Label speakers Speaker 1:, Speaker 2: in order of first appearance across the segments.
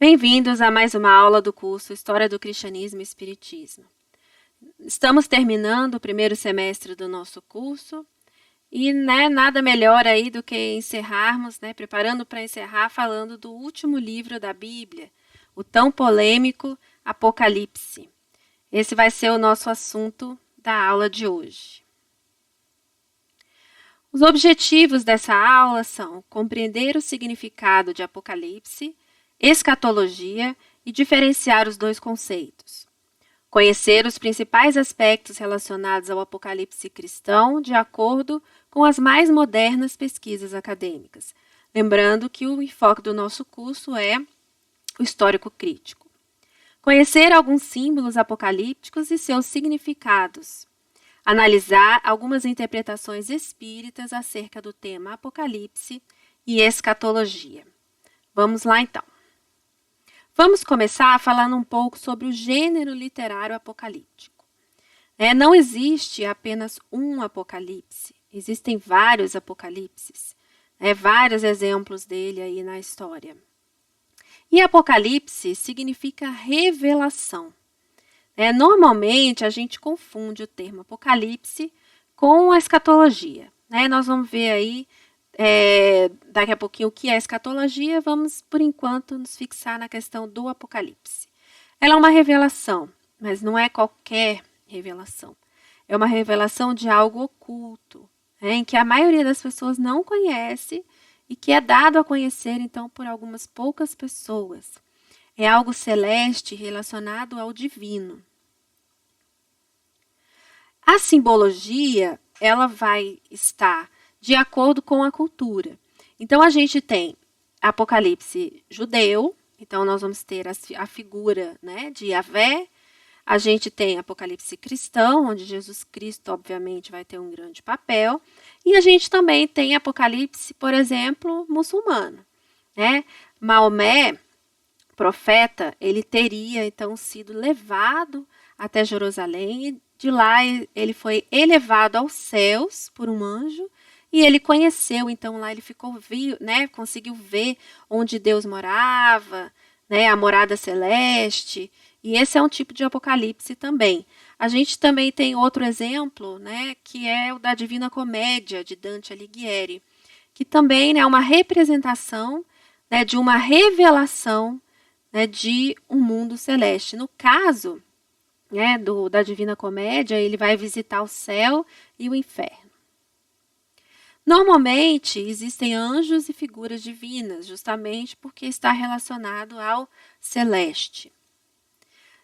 Speaker 1: Bem-vindos a mais uma aula do curso História do Cristianismo e Espiritismo. Estamos terminando o primeiro semestre do nosso curso e nada melhor aí do que encerrarmos, preparando para encerrar, falando do último livro da Bíblia, o tão polêmico Apocalipse. Esse vai ser o nosso assunto da aula de hoje. Os objetivos dessa aula são compreender o significado de Apocalipse, escatologia e diferenciar os dois conceitos. Conhecer os principais aspectos relacionados ao Apocalipse cristão de acordo com as mais modernas pesquisas acadêmicas. Lembrando que o enfoque do nosso curso é o histórico crítico. Conhecer alguns símbolos apocalípticos e seus significados. Analisar algumas interpretações espíritas acerca do tema Apocalipse e escatologia. Vamos lá então. Vamos começar falando um pouco sobre o gênero literário apocalíptico. Não existe apenas um apocalipse, existem vários apocalipses, vários exemplos dele aí na história. E apocalipse significa revelação. Normalmente a gente confunde o termo apocalipse com a escatologia. Nós vamos ver aí daqui a pouquinho o que é escatologia. Vamos, por enquanto, nos fixar na questão do Apocalipse. Ela é uma revelação, mas não é qualquer revelação. É uma revelação de algo oculto, em que a maioria das pessoas não conhece e que é dado a conhecer, então, por algumas poucas pessoas. É algo celeste relacionado ao divino. A simbologia, ela vai estar de acordo com a cultura. Então, a gente tem Apocalipse judeu, então nós vamos ter a figura de Yahvé. A gente tem Apocalipse cristão, onde Jesus Cristo, obviamente, vai ter um grande papel. E a gente também tem Apocalipse, por exemplo, muçulmano. Maomé, profeta, ele teria, então, sido levado até Jerusalém e de lá ele foi elevado aos céus por um anjo. E ele conheceu, então lá ele conseguiu ver onde Deus morava, a morada celeste. E esse é um tipo de apocalipse também. A gente também tem outro exemplo, que é o da Divina Comédia, de Dante Alighieri, que também é uma representação de uma revelação de um mundo celeste. No caso da Divina Comédia, ele vai visitar o céu e o inferno. Normalmente, existem anjos e figuras divinas, justamente porque está relacionado ao celeste.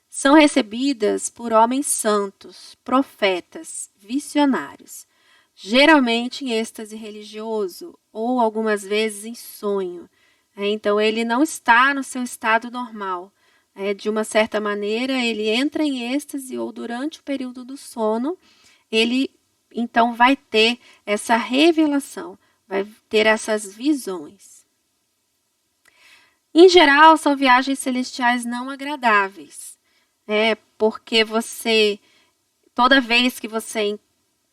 Speaker 1: São recebidas por homens santos, profetas, visionários, geralmente em êxtase religioso ou algumas vezes em sonho. Então, ele não está no seu estado normal. De uma certa maneira, ele entra em êxtase ou durante o período do sono, ele então vai ter essa revelação, vai ter essas visões. Em geral, são viagens celestiais não agradáveis, porque toda vez que você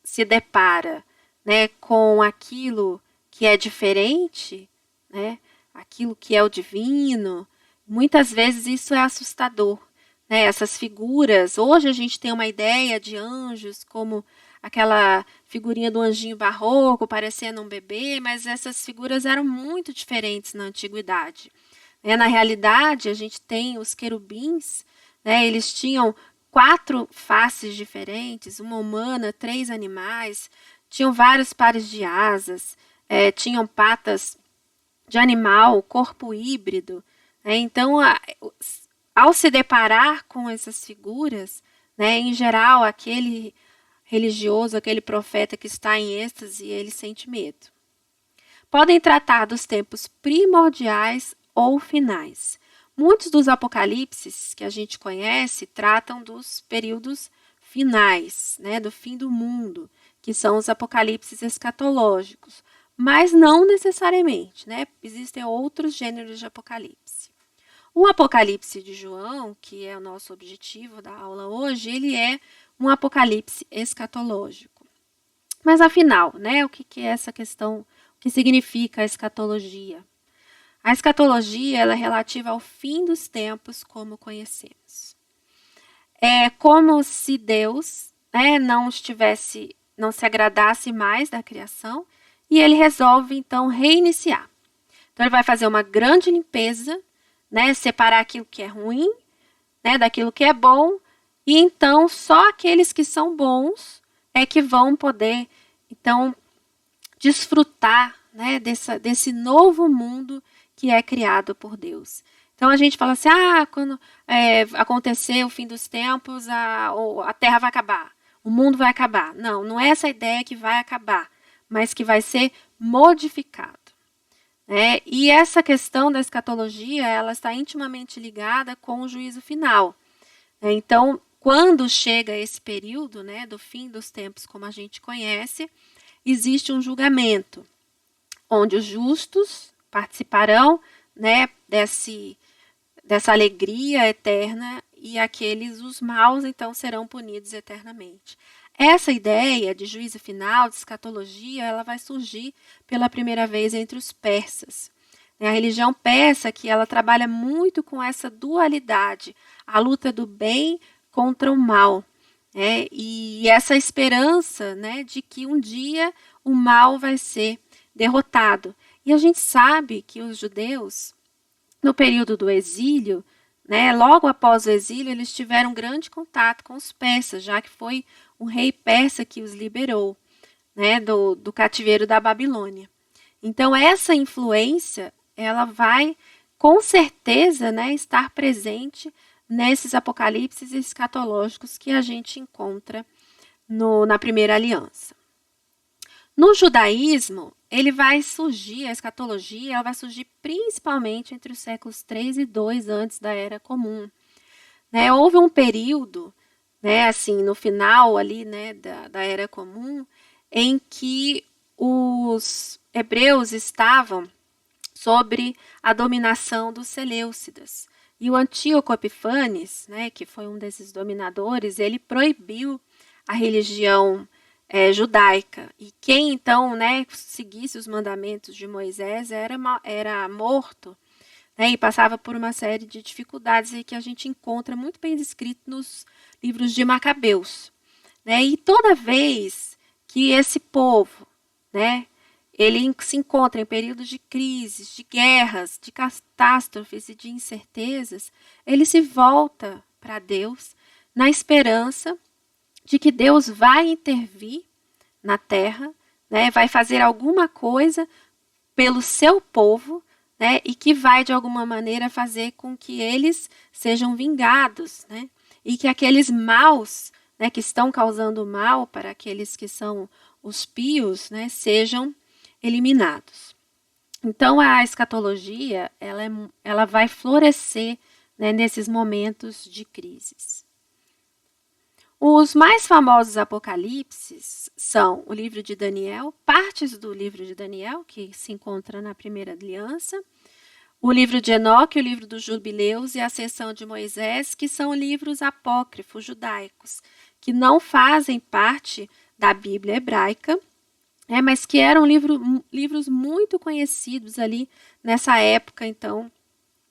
Speaker 1: se depara com aquilo que é diferente, aquilo que é o divino, muitas vezes isso é assustador. Essas figuras, hoje a gente tem uma ideia de anjos como aquela figurinha do anjinho barroco parecendo um bebê, mas essas figuras eram muito diferentes na antiguidade. Na realidade, a gente tem os querubins, eles tinham 4 faces diferentes, uma humana, 3 animais, tinham vários pares de asas, tinham patas de animal, corpo híbrido. Então, ao se deparar com essas figuras, em geral, aquele religioso, aquele profeta que está em êxtase, ele sente medo. Podem tratar dos tempos primordiais ou finais. Muitos dos apocalipses que a gente conhece tratam dos períodos finais, do fim do mundo, que são os apocalipses escatológicos, mas não necessariamente, existem outros gêneros de apocalipse. O Apocalipse de João, que é o nosso objetivo da aula hoje, ele é um apocalipse escatológico. Mas afinal, o que é essa questão, o que significa a escatologia? A escatologia ela é relativa ao fim dos tempos como conhecemos. É como se Deus, né, não se agradasse mais da criação e ele resolve então reiniciar. Então ele vai fazer uma grande limpeza, né, separar aquilo que é ruim, né, daquilo que é bom, e então só aqueles que são bons é que vão poder então desfrutar, né, desse novo mundo que é criado por Deus. Então a gente fala assim, quando acontecer o fim dos tempos, a Terra vai acabar, o mundo vai acabar. Não, não é essa ideia que vai acabar, mas que vai ser modificado. E essa questão da escatologia, ela está intimamente ligada com o juízo final. Então, quando chega esse período, né, do fim dos tempos, como a gente conhece, existe um julgamento, onde os justos participarão, né, dessa alegria eterna e os maus, então, serão punidos eternamente. Essa ideia de juízo final, de escatologia, ela vai surgir pela primeira vez entre os persas. A religião persa que ela trabalha muito com essa dualidade, a luta do bem contra o mal. E essa esperança, né, de que um dia o mal vai ser derrotado. E a gente sabe que os judeus, no período do exílio, né, logo após o exílio, eles tiveram grande contato com os persas, já que foi um rei persa que os liberou, né, do cativeiro da Babilônia. Então, essa influência, ela vai, com certeza, né, estar presente nesses apocalipses escatológicos que a gente encontra na primeira aliança. No judaísmo, a escatologia, ela vai surgir principalmente entre os séculos 3 e 2 antes da Era Comum. Houve um período, assim, no final ali, da Era Comum, em que os hebreus estavam sobre a dominação dos seleucidas. E o Antíoco Epifanes, que foi um desses dominadores, ele proibiu a religião judaica. E quem então seguisse os mandamentos de Moisés era morto, e passava por uma série de dificuldades aí que a gente encontra muito bem descrito nos livros de Macabeus. E toda vez que esse povo, ele se encontra em períodos de crises, de guerras, de catástrofes e de incertezas, ele se volta para Deus na esperança de que Deus vai intervir na terra, vai fazer alguma coisa pelo seu povo, e que vai, de alguma maneira, fazer com que eles sejam vingados, e que aqueles maus, que estão causando mal para aqueles que são os pios, sejam eliminados. Então, a escatologia ela vai florescer nesses momentos de crises. Os mais famosos apocalipses são o livro de Daniel, partes do livro de Daniel, que se encontra na primeira aliança, o livro de Enoque, o livro dos jubileus e a Ascensão de Moisés, que são livros apócrifos judaicos, que não fazem parte da Bíblia hebraica, mas que eram livros muito conhecidos ali nessa época, então,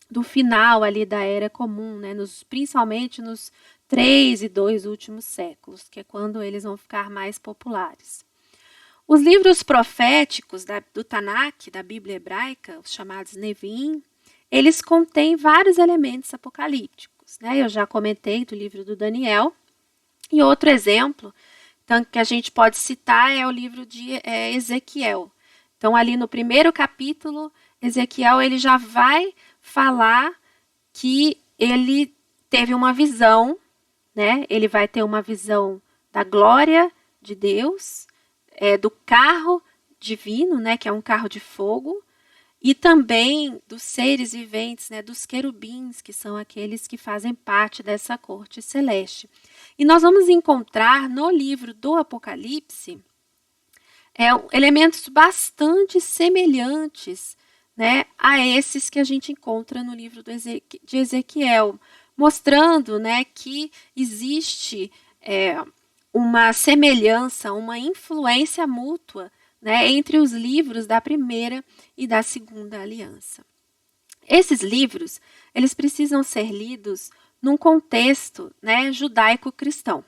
Speaker 1: do final ali da Era Comum, principalmente nos 3 e 2 últimos séculos, que é quando eles vão ficar mais populares. Os livros proféticos do Tanakh, da Bíblia hebraica, os chamados Nevim, eles contêm vários elementos apocalípticos. Eu já comentei do livro do Daniel. E outro exemplo que a gente pode citar é o livro de Ezequiel. Então, ali no primeiro capítulo, Ezequiel ele já vai falar que ele teve uma visão, ele vai ter uma visão da glória de Deus, do carro divino, que é um carro de fogo, e também dos seres viventes, dos querubins, que são aqueles que fazem parte dessa corte celeste. E nós vamos encontrar no livro do Apocalipse elementos bastante semelhantes a esses que a gente encontra no livro de Ezequiel, mostrando que existe uma semelhança, uma influência mútua entre os livros da primeira e da segunda aliança. Esses livros, eles precisam ser lidos num contexto, né, judaico-cristão.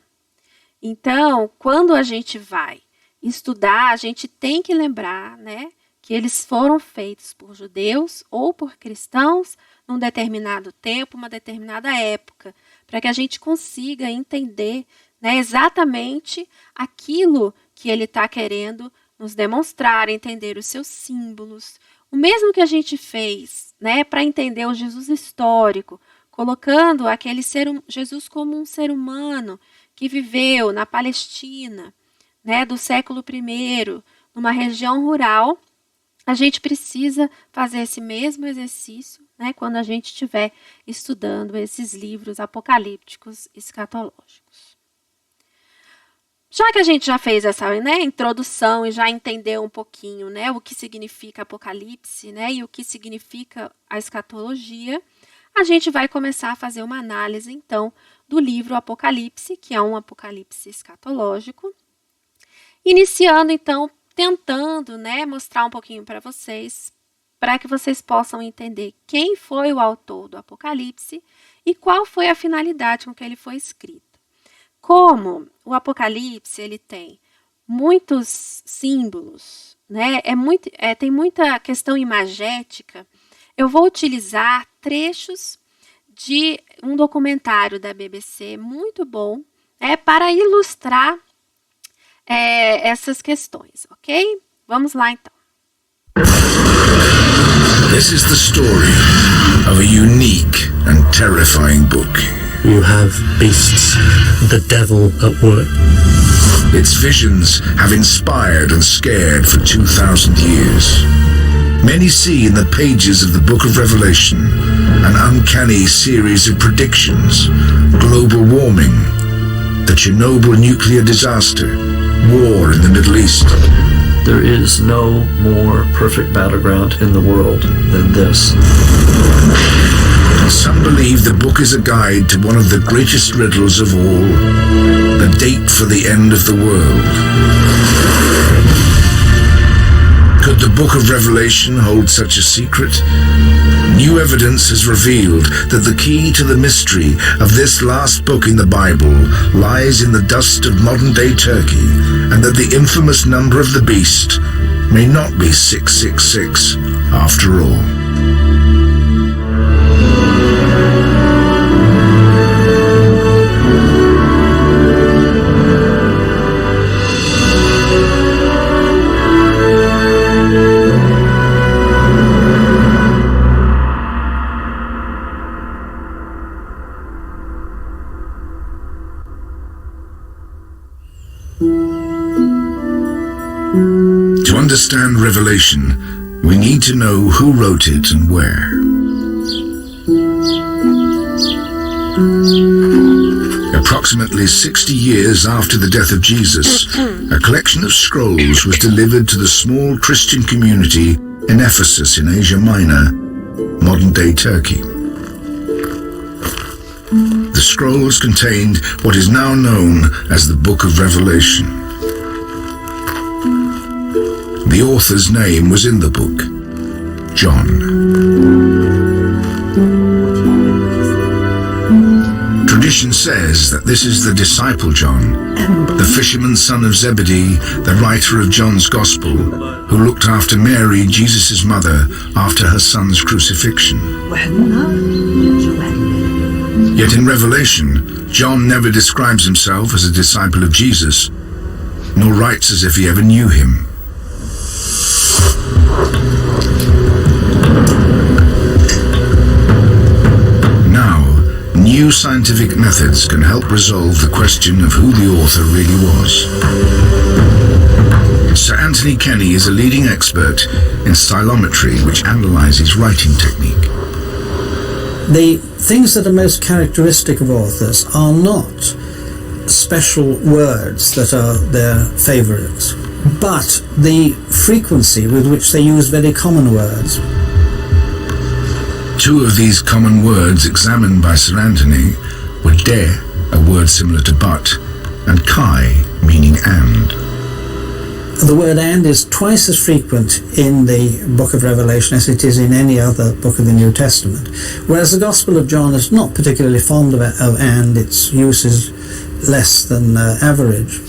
Speaker 1: Então, quando a gente vai estudar, a gente tem que lembrar, né, que eles foram feitos por judeus ou por cristãos num determinado tempo, uma determinada época, para que a gente consiga entender, né, exatamente aquilo que ele está querendo nos demonstrar, entender os seus símbolos. O mesmo que a gente fez, né, para entender o Jesus histórico, colocando aquele Jesus como um ser humano que viveu na Palestina, né, do século I, numa região rural, a gente precisa fazer esse mesmo exercício, né, quando a gente estiver estudando esses livros apocalípticos escatológicos. Já que a gente já fez essa, né, introdução e já entendeu um pouquinho, né, o que significa Apocalipse, né, e o que significa a escatologia, a gente vai começar a fazer uma análise, então, do livro Apocalipse, que é um apocalipse escatológico, iniciando, então, tentando, né, mostrar um pouquinho para que vocês possam entender quem foi o autor do Apocalipse e qual foi a finalidade com que ele foi escrito. Como o Apocalipse ele tem muitos símbolos, né, tem muita questão imagética, eu vou utilizar trechos de um documentário da BBC muito bom, para ilustrar essas questões, ok? Vamos lá então.
Speaker 2: This is the story of a unique and terrifying book.
Speaker 3: You have beasts, the devil at work.
Speaker 2: Its visions have inspired and scared for 2,000 years. Many see in the pages of the Book of Revelation an uncanny series of predictions, global warming, the Chernobyl nuclear disaster, war in the Middle East.
Speaker 3: There is no more perfect battleground in the world than this.
Speaker 2: Some believe the book is a guide to one of the greatest riddles of all, the date for the end of the world. Could the Book of Revelation hold such a secret? New evidence has revealed that the key to the mystery of this last book in the Bible lies in the dust of modern-day Turkey, and that the infamous number of the beast may not be 666 after all. To understand Revelation, we need to know who wrote it and where. Approximately 60 years after the death of Jesus, a collection of scrolls was delivered to the small Christian community in Ephesus in Asia Minor, modern-day Turkey. The scrolls contained what is now known as the Book of Revelation. The author's name was in the book, John. Tradition says that this is the disciple John, the fisherman's son of Zebedee, the writer of John's Gospel, who looked after Mary, Jesus' mother, after her son's crucifixion. Yet in Revelation, John never describes himself as a disciple of Jesus, nor writes as if he ever knew him. New scientific methods can help resolve the question of who the author really was. Sir Anthony Kenny is a leading expert in stylometry, which analyzes writing technique.
Speaker 4: The things that are most characteristic of authors are not special words that are their favourites, but the frequency with which they use very common words.
Speaker 2: Two of these common words examined by Sir Anthony were de, a word similar to but, and kai, meaning and.
Speaker 4: The word "and" is twice as frequent in the book of Revelation as it is in any other book of the New Testament, whereas the Gospel of John is not particularly fond of "and." Its use is less than average.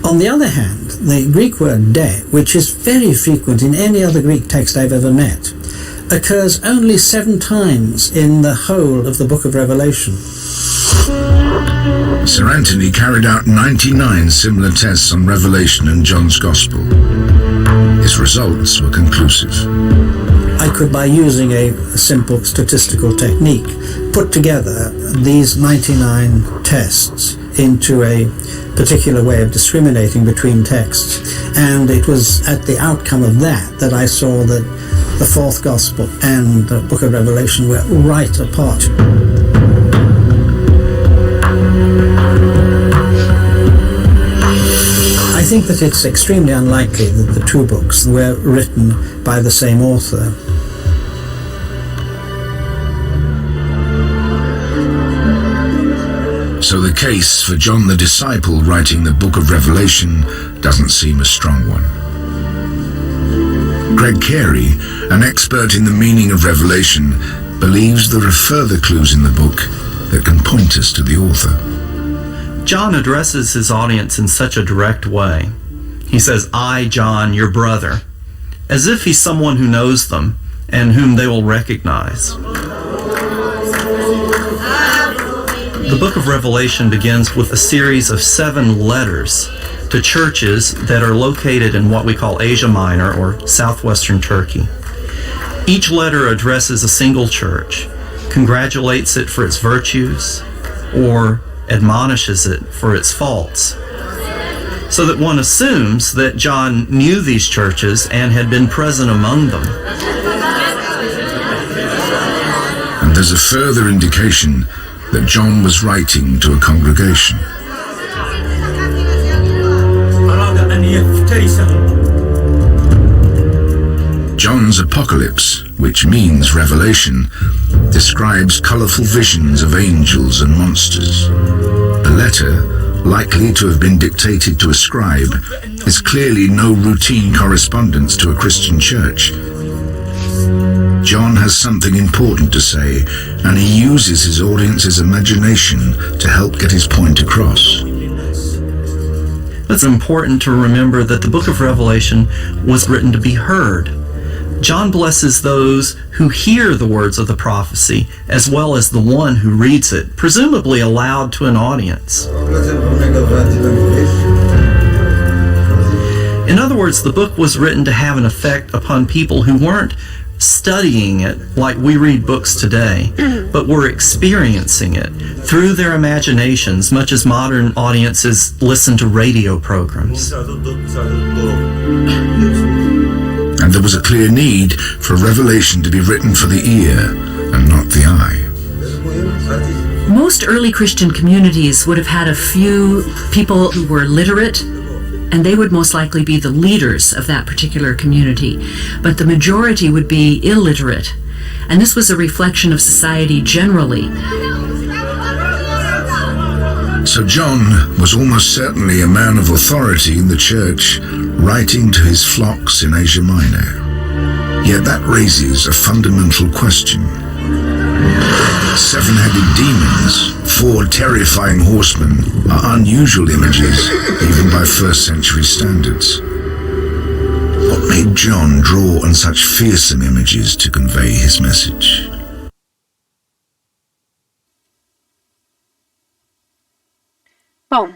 Speaker 4: On the other hand, the Greek word "de," which is very frequent in any other Greek text I've ever met, occurs only 7 times in the whole of the book of Revelation.
Speaker 2: Sir Anthony carried out 99 similar tests on Revelation and John's Gospel. His results were conclusive.
Speaker 4: I could, by using a simple statistical technique, put together these 99 tests into a particular way of discriminating between texts, and it was at the outcome of that I saw that the 4th Gospel and the book of Revelation were right apart. I think that it's extremely unlikely that the 2 books were written by the same author.
Speaker 2: So the case for John the disciple writing the book of Revelation doesn't seem a strong one. Greg Carey, an expert in the meaning of Revelation, believes there are further clues in the book that can point us to the author.
Speaker 3: John addresses his audience in such a direct way. He says, "I, John, your brother," as if he's someone who knows them and whom they will recognize. The book of Revelation begins with a series of 7 letters to churches that are located in what we call Asia Minor or southwestern Turkey. Each letter addresses a single church, congratulates it for its virtues, or admonishes it for its faults, so that one assumes that John knew these churches and had been present among them.
Speaker 2: And there's a further indication that John was writing to a congregation. John's Apocalypse, which means Revelation, describes colourful visions of angels and monsters. The letter, likely to have been dictated to a scribe, is clearly no routine correspondence to a Christian church. John has something important to say, and he uses his audience's imagination to help get his point across.
Speaker 3: It's important to remember that the book of Revelation was written to be heard. John blesses those who hear the words of the prophecy, as well as the one who reads it, presumably aloud to an audience. In other words, the book was written to have an effect upon people who weren't studying it like we read books today, but were experiencing it through their imaginations, much as modern audiences listen to radio programs.
Speaker 2: And there was a clear need for Revelation to be written for the ear and not the eye.
Speaker 5: Most early Christian communities would have had a few people who were literate, and they would most likely be the leaders of that particular community. But the majority would be illiterate, and this was a reflection of society generally.
Speaker 2: So John was almost certainly a man of authority in the church, writing to his flocks in Asia Minor. Yet that raises a fundamental question. 7-headed demons, 4 terrifying horsemen are unusual images, even by first-century standards. What made John draw on such fearsome images to convey his message?
Speaker 1: Bom,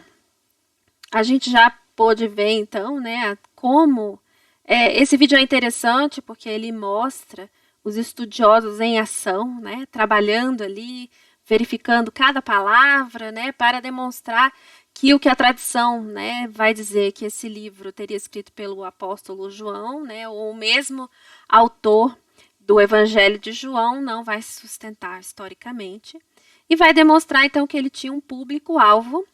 Speaker 1: a gente já pôde ver então, né, como esse vídeo é interessante porque ele mostra os estudiosos em ação, né, trabalhando ali, verificando cada palavra, né, para demonstrar que o que a tradição, né, vai dizer que esse livro teria escrito pelo apóstolo João, né, ou o mesmo autor do Evangelho de João, não vai se sustentar historicamente, e vai demonstrar então que ele tinha um público-alvo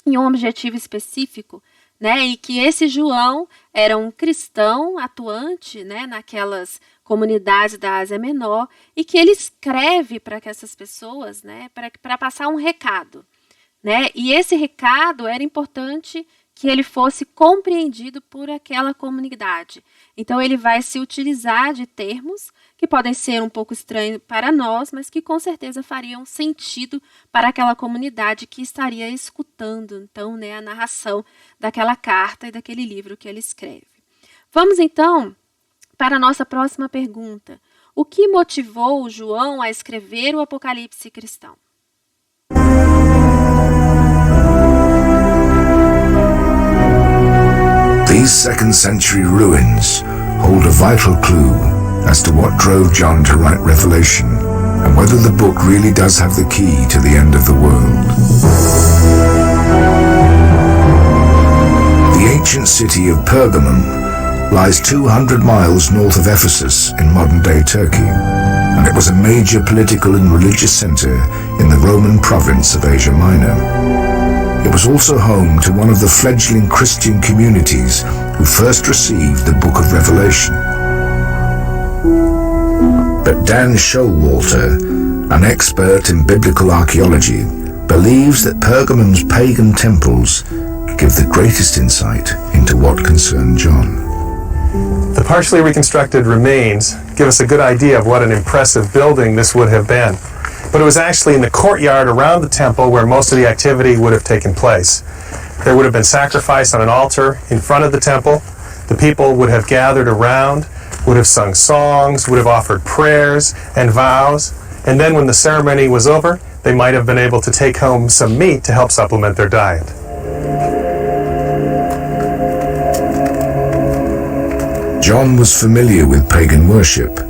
Speaker 1: e um objetivo específico, né, e que esse João era um cristão atuante, né, naquelas comunidades da Ásia Menor, e que ele escreve para que essas pessoas, né, para passar um recado, né, e esse recado era importante que ele fosse compreendido por aquela comunidade. Então, ele vai se utilizar de termos que podem ser um pouco estranhos para nós, mas que com certeza fariam sentido para aquela comunidade que estaria escutando, então, né, a narração daquela carta e daquele livro que ele escreve. Vamos, então, para a nossa próxima pergunta. O que motivou João a escrever o Apocalipse cristão?
Speaker 2: These second-century ruins hold a vital clue as to what drove John to write Revelation and whether the book really does have the key to the end of the world. The ancient city of Pergamum lies 200 miles north of Ephesus in modern-day Turkey, and it was a major political and religious center in the Roman province of Asia Minor. It was also home to one of the fledgling Christian communities who first received the Book of Revelation. But Dan Showalter, an expert in biblical archaeology, believes that Pergamum's pagan temples give the greatest insight into what concerned John.
Speaker 6: The partially reconstructed remains give us a good idea of what an impressive building this would have been. But it was actually in the courtyard around the temple where most of the activity would have taken place. There would have been sacrifice on an altar in front of the temple. The people would have gathered around, would have sung songs, would have offered prayers and vows, and then when the ceremony was over, they might have been able to take home some meat to help supplement their diet.
Speaker 2: John was familiar with pagan worship,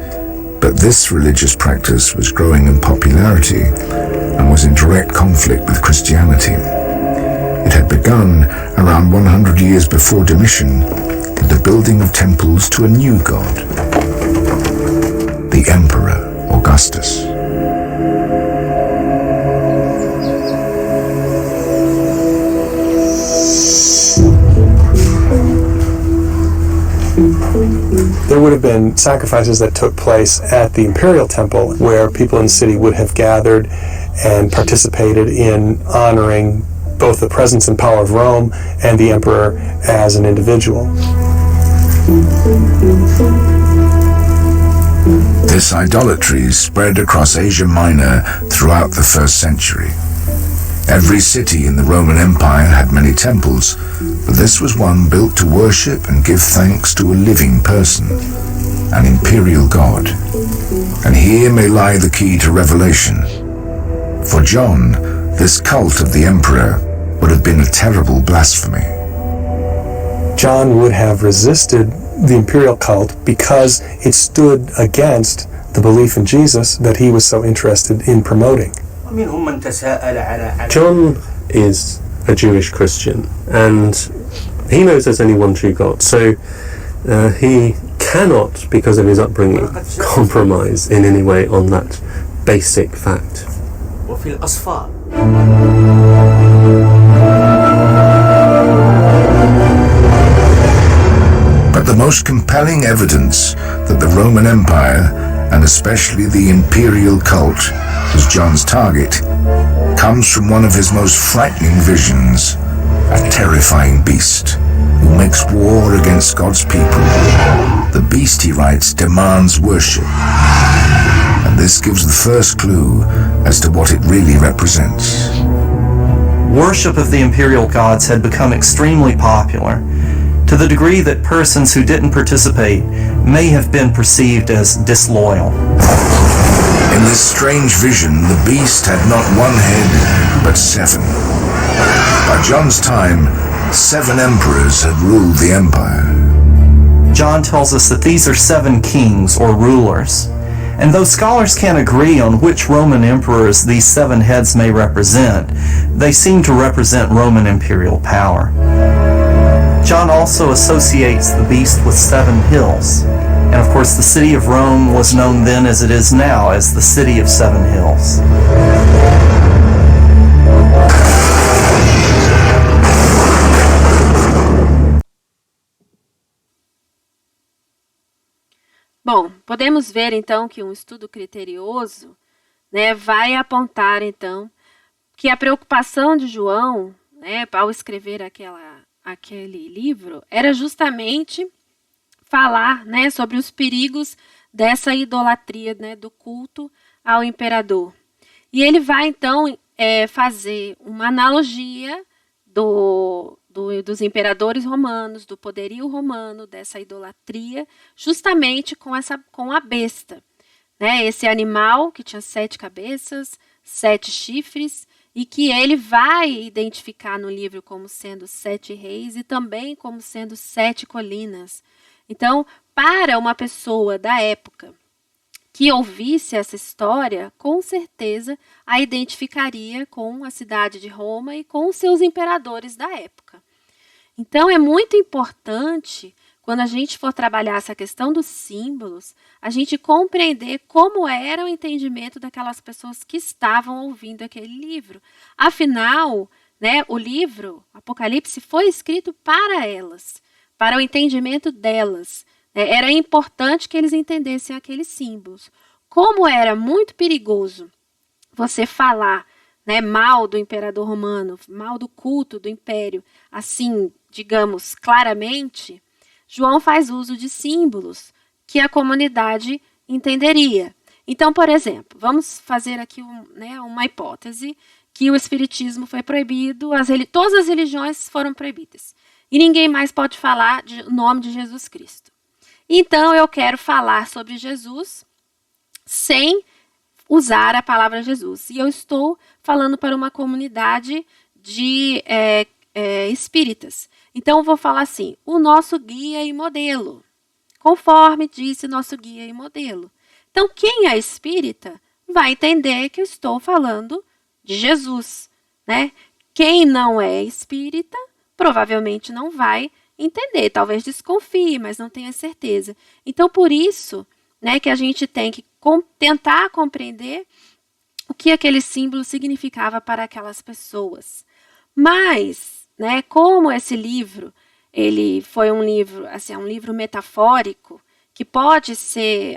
Speaker 2: but this religious practice was growing in popularity and was in direct conflict with Christianity. It had begun around 100 years before Domitian with the building of temples to a new god, the Emperor Augustus.
Speaker 6: There would have been sacrifices that took place at the imperial temple where people in the city would have gathered and participated in honoring both the presence and power of Rome and the emperor as an individual.
Speaker 2: This idolatry spread across Asia Minor throughout the 1st century. Every city in the Roman Empire had many temples, but this was one built to worship and give thanks to a living person, an imperial god. And here may lie the key to Revelation. For John, this cult of the emperor would have been a terrible blasphemy.
Speaker 6: John would have resisted the imperial cult because it stood against the belief in Jesus that he was so interested in promoting.
Speaker 7: John is a Jewish Christian, and he knows there's only one true God, so he cannot, because of his upbringing, compromise in any way on that basic fact.
Speaker 2: But the most compelling evidence that the Roman Empire, and especially the imperial cult, was John's target, comes from one of his most frightening visions, a terrifying beast who makes war against God's people. The beast, he writes, demands worship, and this gives the first clue as to what it really represents.
Speaker 3: Worship of the imperial gods had become extremely popular, to the degree that persons who didn't participate may have been perceived as disloyal.
Speaker 2: In this strange vision, the beast had not one head, but 7. By John's time, 7 emperors had ruled the empire.
Speaker 3: John tells us that these are 7 kings or rulers, and though scholars can't agree on which Roman emperors these 7 heads may represent, they seem to represent Roman imperial power. John also associates the beast with 7 hills, and of course the city of Rome was known then as it is now as the City of 7 Hills.
Speaker 1: Bom, podemos ver então que um estudo criterioso, né, vai apontar então que a preocupação de João, né, ao escrever aquele livro era justamente falar, né, sobre os perigos dessa idolatria, né, do culto ao imperador. E ele vai, então, fazer uma analogia dos imperadores romanos, do poderio romano, dessa idolatria, justamente com a besta, né? Esse animal que tinha 7 cabeças, 7 chifres, e que ele vai identificar no livro como sendo 7 reis e também como sendo 7 colinas. Então, para uma pessoa da época que ouvisse essa história, com certeza a identificaria com a cidade de Roma e com os seus imperadores da época. Então, é muito importante, quando a gente for trabalhar essa questão dos símbolos, a gente compreender como era o entendimento daquelas pessoas que estavam ouvindo aquele livro. Afinal, né, o livro, Apocalipse, foi escrito para elas, para o entendimento delas. Era importante que eles entendessem aqueles símbolos. Como era muito perigoso você falar, né, mal do imperador romano, mal do culto do império, assim, digamos, claramente, João faz uso de símbolos que a comunidade entenderia. Então, por exemplo, vamos fazer aqui uma hipótese, que o espiritismo foi proibido, todas as religiões foram proibidas. E ninguém mais pode falar o nome de Jesus Cristo. Então, eu quero falar sobre Jesus sem usar a palavra Jesus. E eu estou falando para uma comunidade de espíritas. Então, eu vou falar assim, o nosso guia e modelo, conforme disse nosso guia e modelo. Então, quem é espírita vai entender que eu estou falando de Jesus, né? Quem não é espírita, provavelmente não vai entender, talvez desconfie, mas não tenha certeza. Então, por isso, né, que a gente tem que tentar compreender o que aquele símbolo significava para aquelas pessoas. Mas, né, como esse livro, ele foi um livro, assim, um livro metafórico, que pode ser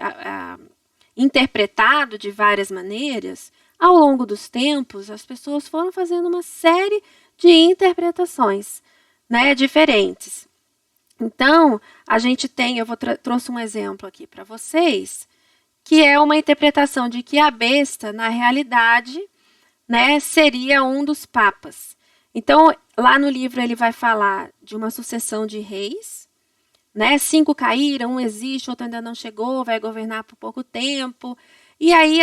Speaker 1: interpretado de várias maneiras, ao longo dos tempos, as pessoas foram fazendo uma série de interpretações, né, diferentes. Então, a gente tem, trouxe um exemplo aqui para vocês, que é uma interpretação de que a besta, na realidade, né, seria um dos papas. Então, lá no livro ele vai falar de uma sucessão de reis, né? 5 caíram, um existe, outro ainda não chegou, vai governar por pouco tempo. E aí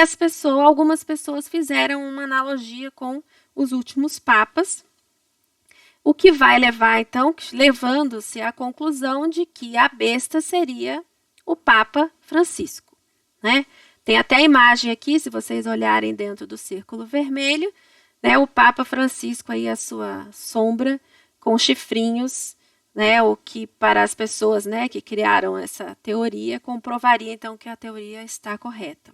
Speaker 1: algumas pessoas fizeram uma analogia com os últimos papas, o que vai levar, então, levando-se à conclusão de que a besta seria o Papa Francisco, né? Tem até a imagem aqui, se vocês olharem dentro do círculo vermelho, né, o Papa Francisco aí, a sua sombra com chifrinhos, né, o que para as pessoas, né, que criaram essa teoria, comprovaria então que a teoria está correta.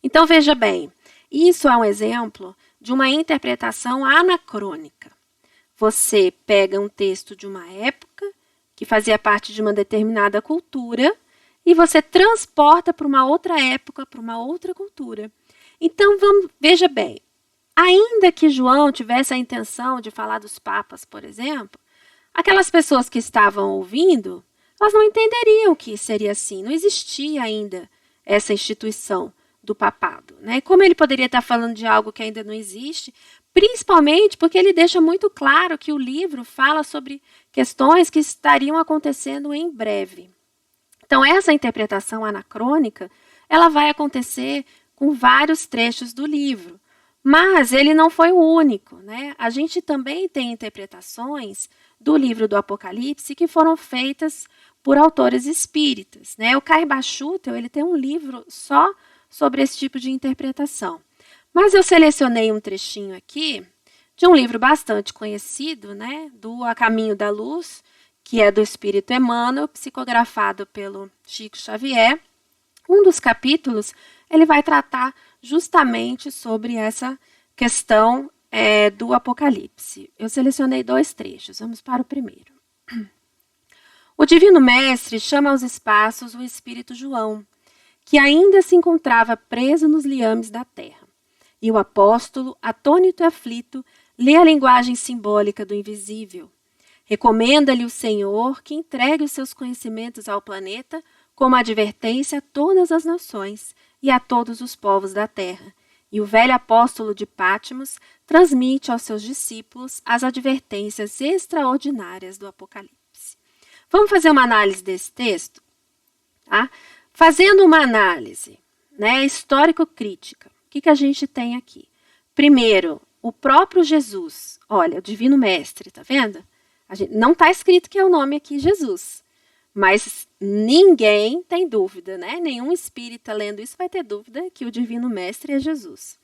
Speaker 1: Então, veja bem, isso é um exemplo de uma interpretação anacrônica. Você pega um texto de uma época, que fazia parte de uma determinada cultura, e você transporta para uma outra época, para uma outra cultura. Então, veja bem, ainda que João tivesse a intenção de falar dos papas, por exemplo, aquelas pessoas que estavam ouvindo, elas não entenderiam que seria assim, não existia ainda essa instituição do papado, né? Como ele poderia estar falando de algo que ainda não existe, principalmente porque ele deixa muito claro que o livro fala sobre questões que estariam acontecendo em breve. Então, essa interpretação anacrônica, ela vai acontecer com vários trechos do livro, mas ele não foi o único, né? A gente também tem interpretações do livro do Apocalipse que foram feitas por autores espíritas, né? O Caiba Schutel, ele tem um livro só sobre esse tipo de interpretação. Mas eu selecionei um trechinho aqui de um livro bastante conhecido, né, do A Caminho da Luz, que é do Espírito Emmanuel, psicografado pelo Chico Xavier. Um dos capítulos, ele vai tratar justamente sobre essa questão do Apocalipse. Eu selecionei 2 trechos, vamos para o primeiro. O Divino Mestre chama aos espaços o Espírito João, que ainda se encontrava preso nos liames da terra. E o apóstolo, atônito e aflito, lê a linguagem simbólica do invisível. Recomenda-lhe o Senhor que entregue os seus conhecimentos ao planeta como advertência a todas as nações e a todos os povos da terra. E o velho apóstolo de Patmos transmite aos seus discípulos as advertências extraordinárias do Apocalipse. Vamos fazer uma análise desse texto? Tá? Fazendo uma análise, né, histórico-crítica, o que a gente tem aqui? Primeiro, o próprio Jesus, olha, o Divino Mestre, tá vendo? Não está escrito que é o nome aqui Jesus, mas ninguém tem dúvida, né? Nenhum espírita lendo isso vai ter dúvida que o Divino Mestre é Jesus.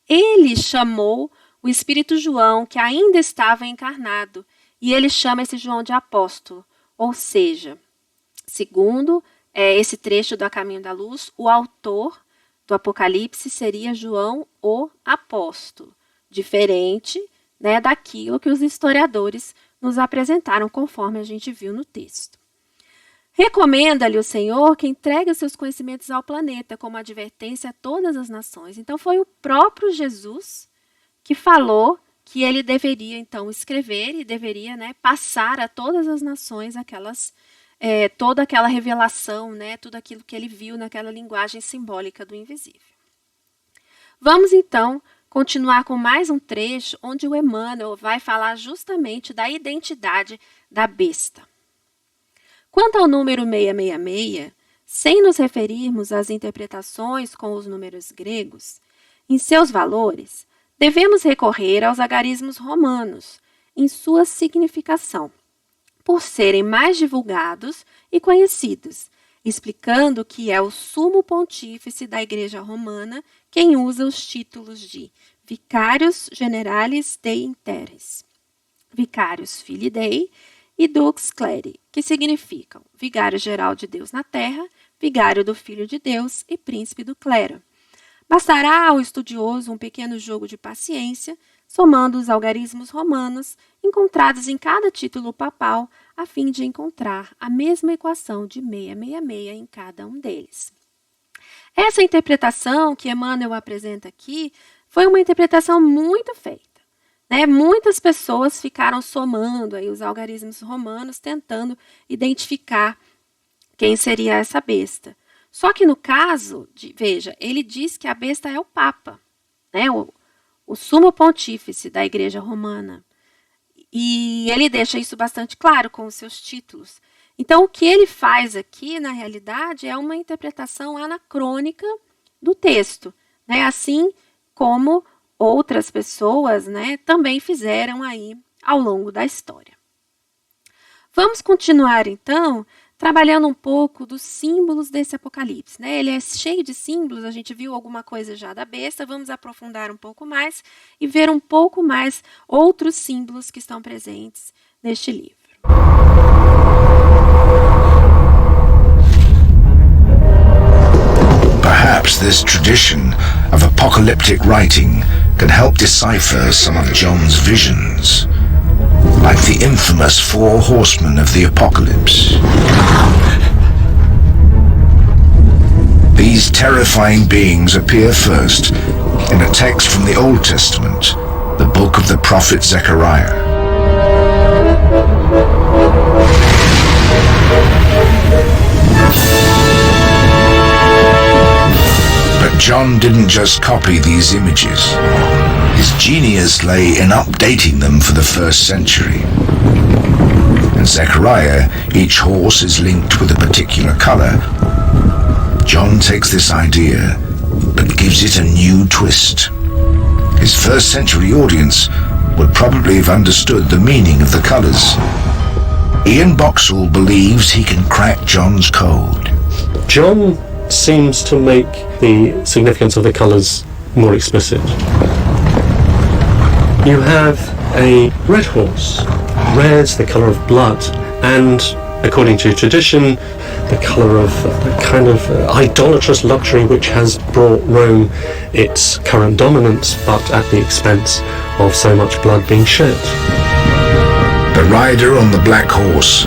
Speaker 1: Ele chamou o Espírito João, que ainda estava encarnado, e ele chama esse João de apóstolo, ou seja, segundo esse trecho do A Caminho da Luz, o autor do Apocalipse seria João o Apóstolo, diferente, né, daquilo que os historiadores nos apresentaram, conforme a gente viu no texto. Recomenda-lhe o Senhor que entregue os seus conhecimentos ao planeta, como advertência a todas as nações. Então, foi o próprio Jesus que falou que ele deveria, então, escrever e deveria, né, passar a todas as nações toda aquela revelação, né, tudo aquilo que ele viu naquela linguagem simbólica do invisível. Vamos, então, continuar com mais um trecho onde o Emmanuel vai falar justamente da identidade da besta. Quanto ao número 666, sem nos referirmos às interpretações com os números gregos, em seus valores, devemos recorrer aos algarismos romanos, em sua significação, por serem mais divulgados e conhecidos, explicando que é o sumo pontífice da Igreja Romana quem usa os títulos de Vicarius Generalis Dei in Terris, Vicarius Filii Dei e Dux Cleri, que significam Vigário Geral de Deus na Terra, Vigário do Filho de Deus e Príncipe do Clero. Bastará ao estudioso um pequeno jogo de paciência, somando os algarismos romanos encontrados em cada título papal, a fim de encontrar a mesma equação de 666 em cada um deles. Essa interpretação que Emmanuel apresenta aqui foi uma interpretação muito feita, né? Muitas pessoas ficaram somando aí os algarismos romanos, tentando identificar quem seria essa besta. Só que no caso, veja, ele diz que a besta é o Papa, né? O sumo pontífice da Igreja Romana. E ele deixa isso bastante claro com os seus títulos. Então, o que ele faz aqui, na realidade, é uma interpretação anacrônica do texto, né? Assim como outras pessoas, né, também fizeram aí ao longo da história. Vamos continuar, então, trabalhando um pouco dos símbolos desse Apocalipse, né? Ele é cheio de símbolos, a gente viu alguma coisa já da besta, vamos aprofundar um pouco mais e ver um pouco mais outros símbolos que estão presentes neste livro.
Speaker 2: Perhaps this tradition of apocalyptic writing can help decipher some of John's visions, like the infamous 4 horsemen of the apocalypse. These terrifying beings appear first in a text from the Old Testament, the book of the prophet Zechariah. But John didn't just copy these images. His genius lay in updating them for the 1st century. In Zechariah, each horse is linked with a particular color. John takes this idea, but gives it a new twist. His 1st century audience would probably have understood the meaning of the colors. Ian Boxall believes he can crack John's code.
Speaker 7: John seems to make the significance of the colours more explicit. You have a red horse. Red's the colour of blood, and according to tradition, the colour of a kind of idolatrous luxury which has brought Rome its current dominance, but at the expense of so much blood being shed.
Speaker 2: The rider on the black horse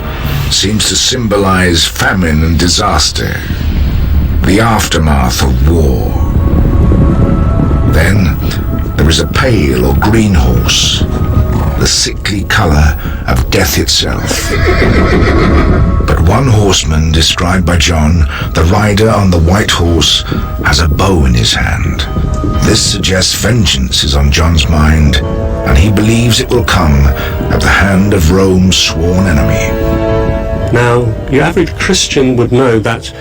Speaker 2: seems to symbolize famine and disaster, the aftermath of war. Then there is a pale or green horse, the sickly color of death itself. But one horseman described by John, the rider on the white horse, has a bow in his hand. This suggests vengeance is on John's mind, and he believes it will come at the hand of Rome's sworn enemy.
Speaker 7: Now, your average Christian would know that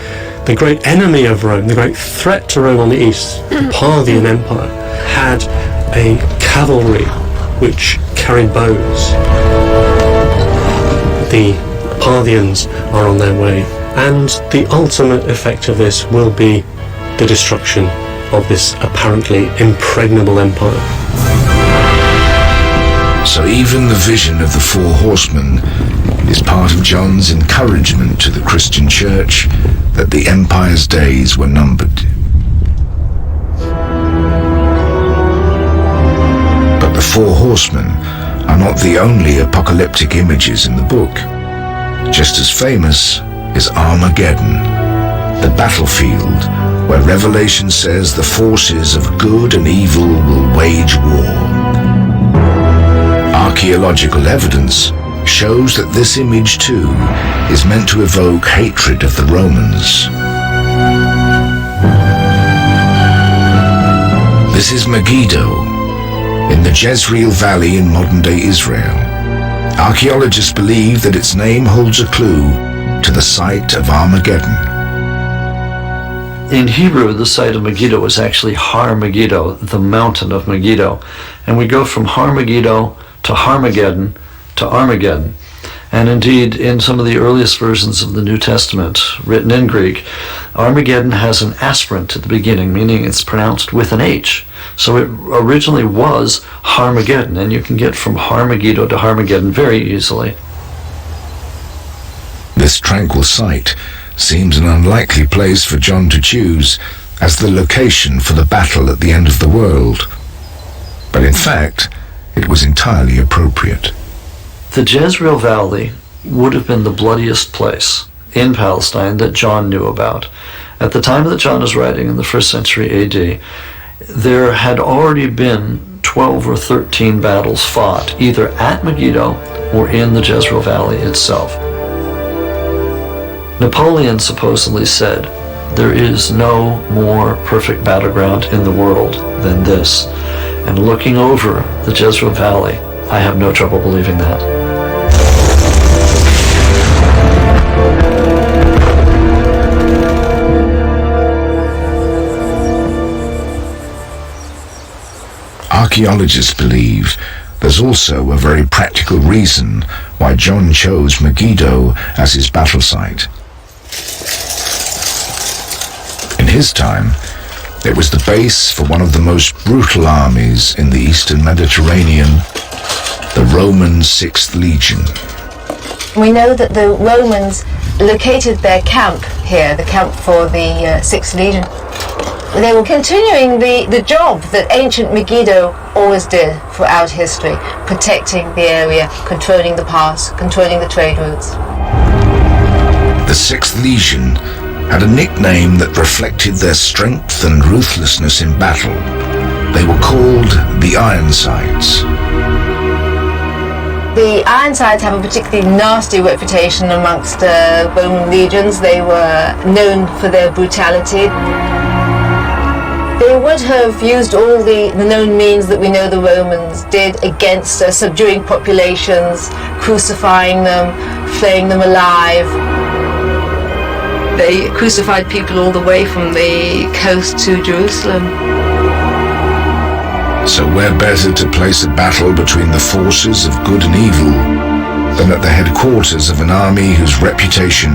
Speaker 7: the great enemy of Rome, the great threat to Rome on the east, the Parthian Empire, had a cavalry which carried bows. The Parthians are on their way, and the ultimate effect of this will be the destruction of this apparently impregnable empire.
Speaker 2: So even the vision of the four horsemen is part of John's encouragement to the Christian church that the empire's days were numbered. But the four horsemen are not the only apocalyptic images in the book. Just as famous is Armageddon, the battlefield where Revelation says the forces of good and evil will wage war. Archaeological evidence shows that this image too is meant to evoke hatred of the Romans. This is Megiddo, in the Jezreel Valley in modern-day Israel. Archaeologists believe that its name holds a clue to the site of Armageddon.
Speaker 3: In Hebrew, the site of Megiddo is actually Har Megiddo, the mountain of Megiddo. And we go from Har Megiddo to Harmageddon to Armageddon. And indeed, in some of the earliest versions of the New Testament, written in Greek, Armageddon has an aspirant at the beginning, meaning it's pronounced with an H. So it originally was Harmageddon, and you can get from Har Megiddo to Harmageddon very easily.
Speaker 2: This tranquil site seems an unlikely place for John to choose as the location for the battle at the end of the world. But in fact, it was entirely appropriate.
Speaker 3: The Jezreel Valley would have been the bloodiest place in Palestine that John knew about. At the time that John is writing in the 1st century AD, there had already been 12 or 13 battles fought, either at Megiddo or in the Jezreel Valley itself. Napoleon supposedly said, "There is no more perfect battleground in the world than this." And looking over the Jezreel Valley, I have no trouble believing that.
Speaker 2: Archaeologists believe there's also a very practical reason why John chose Megiddo as his battle site. In his time, it was the base for one of the most brutal armies in the Eastern Mediterranean, the Roman 6th Legion.
Speaker 8: We know that the Romans located their camp here, the camp for the 6th Legion. They were continuing the job that ancient Megiddo always did throughout history, protecting the area, controlling the pass, controlling the trade routes.
Speaker 2: The 6th Legion had a nickname that reflected their strength and ruthlessness in battle. They were called the Ironsides.
Speaker 8: The Ironsides have a particularly nasty reputation amongst Roman legions. They were known for their brutality. They would have used all the known means that we know the Romans did against subduing populations, crucifying them, flaying them alive. They crucified people all the way from the coast to Jerusalem.
Speaker 2: So where better to place a battle between the forces of good and evil than at the headquarters of an army whose reputation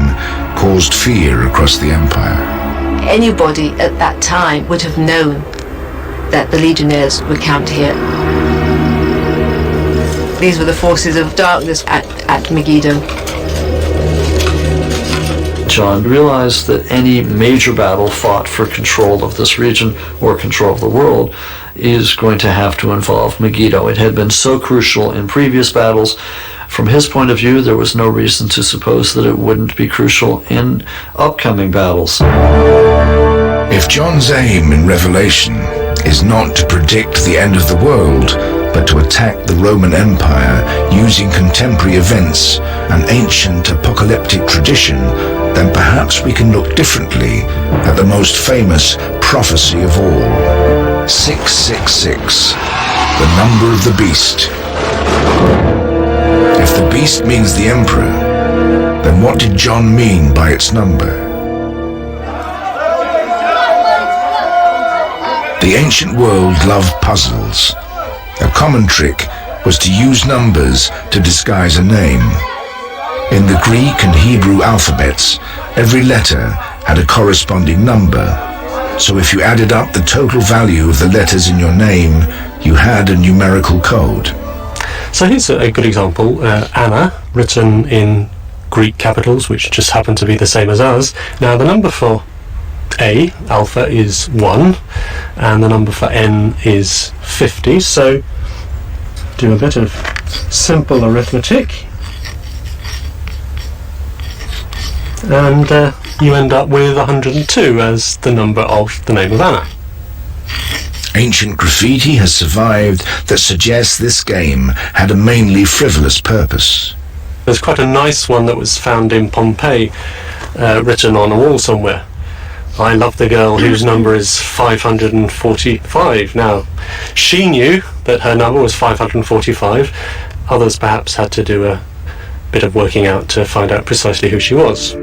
Speaker 2: caused fear across the empire?
Speaker 8: Anybody at that time would have known that the legionnaires were camped here. These were the forces of darkness at Megiddo.
Speaker 3: John realized that any major battle fought for control of this region or control of the world is going to have to involve Megiddo. It had been so crucial in previous battles. From his point of view, there was no reason to suppose that it wouldn't be crucial in upcoming battles.
Speaker 2: If John's aim in Revelation is not to predict the end of the world, but to attack the Roman Empire using contemporary events and ancient apocalyptic tradition, then perhaps we can look differently at the most famous prophecy of all. 666, the number of the beast. If the beast means the emperor, then what did John mean by its number? The ancient world loved puzzles. A common trick was to use numbers to disguise a name. In the Greek and Hebrew alphabets, every letter had a corresponding number. So if you added up the total value of the letters in your name, you had a numerical code.
Speaker 7: So here's a good example. Anna, written in Greek capitals, which just happen to be the same as ours. Now the number for A, alpha, is 1, and the number for N is 50. So do a bit of simple arithmetic, and you end up with 102 as the number of the name of Anna.
Speaker 2: Ancient graffiti has survived that suggests this game had a mainly frivolous purpose.
Speaker 7: There's quite a nice one that was found in Pompeii, written on a wall somewhere. I love the girl whose number is 545. Now, she knew that her number was 545. Others perhaps had to do a bit of working out to find out precisely who she was.